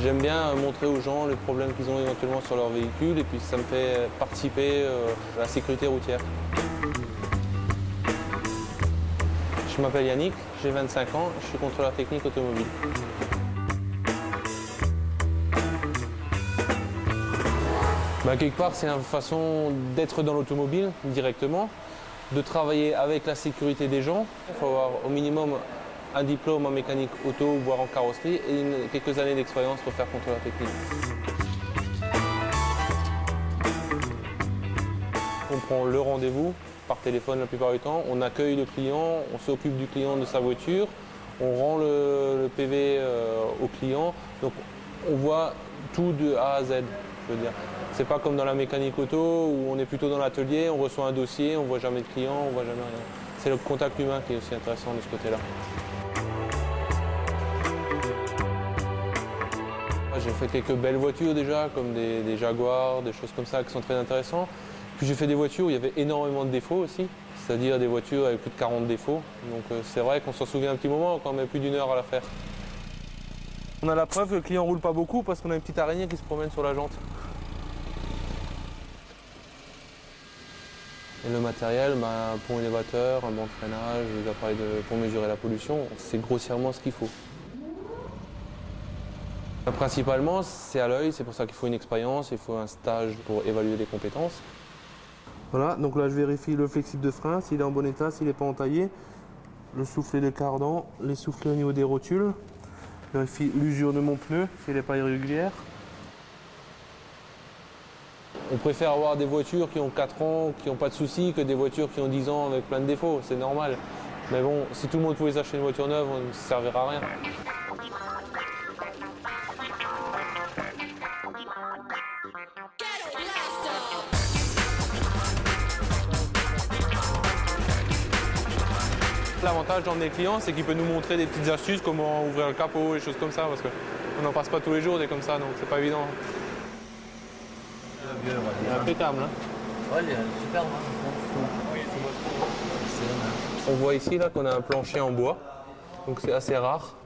J'aime bien montrer aux gens les problèmes qu'ils ont éventuellement sur leur véhicule et puis ça me fait participer à la sécurité routière. Je m'appelle Yannick, j'ai 25 ans, je suis contrôleur technique automobile. Quelque part, c'est une façon d'être dans l'automobile directement, de travailler avec la sécurité des gens. Il faut avoir au minimum un diplôme en mécanique auto, voire en carrosserie, et quelques années d'expérience pour faire contrôleur technique. On prend le rendez-vous par téléphone la plupart du temps, on accueille le client, on s'occupe du client de sa voiture, on rend le PV au client, donc on voit tout de A à Z, je veux dire. C'est pas comme dans la mécanique auto où on est plutôt dans l'atelier, on reçoit un dossier, on voit jamais de client, on voit jamais rien. C'est le contact humain qui est aussi intéressant de ce côté-là. J'ai fait quelques belles voitures déjà, comme des Jaguars, des choses comme ça qui sont très intéressantes. Puis j'ai fait des voitures où il y avait énormément de défauts aussi, c'est-à-dire des voitures avec plus de 40 défauts. Donc c'est vrai qu'on s'en souvient un petit moment quand on met plus d'1 heure à la faire. On a la preuve que le client ne roule pas beaucoup parce qu'on a une petite araignée qui se promène sur la jante. Et le matériel, un pont élévateur, un banc de freinage, des appareils pour mesurer la pollution, c'est grossièrement ce qu'il faut. Principalement, c'est à l'œil, c'est pour ça qu'il faut une expérience, il faut un stage pour évaluer les compétences. Voilà, donc là je vérifie le flexible de frein, s'il est en bon état, s'il n'est pas entaillé. Le soufflet de cardan, les soufflets au niveau des rotules. Je vérifie l'usure de mon pneu, s'il n'est pas irrégulière. On préfère avoir des voitures qui ont 4 ans, qui n'ont pas de soucis, que des voitures qui ont 10 ans avec plein de défauts, c'est normal. Mais bon, si tout le monde pouvait s'acheter une voiture neuve, on ne servira à rien. L'avantage d'emmener le client, c'est qu'il peut nous montrer des petites astuces, comment ouvrir le capot, des choses comme ça, parce qu'on n'en passe pas tous les jours des comme ça, donc c'est pas évident. Il est impeccable, hein. Ouais, il est super. On voit ici qu'on a un plancher en bois, donc c'est assez rare.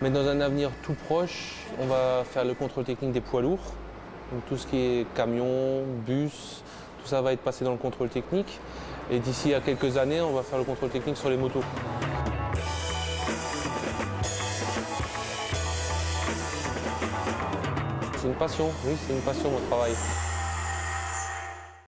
Mais dans un avenir tout proche, on va faire le contrôle technique des poids lourds. Donc tout ce qui est camion, bus, tout ça va être passé dans le contrôle technique. Et d'ici à quelques années, on va faire le contrôle technique sur les motos. C'est une passion, oui, c'est une passion mon travail.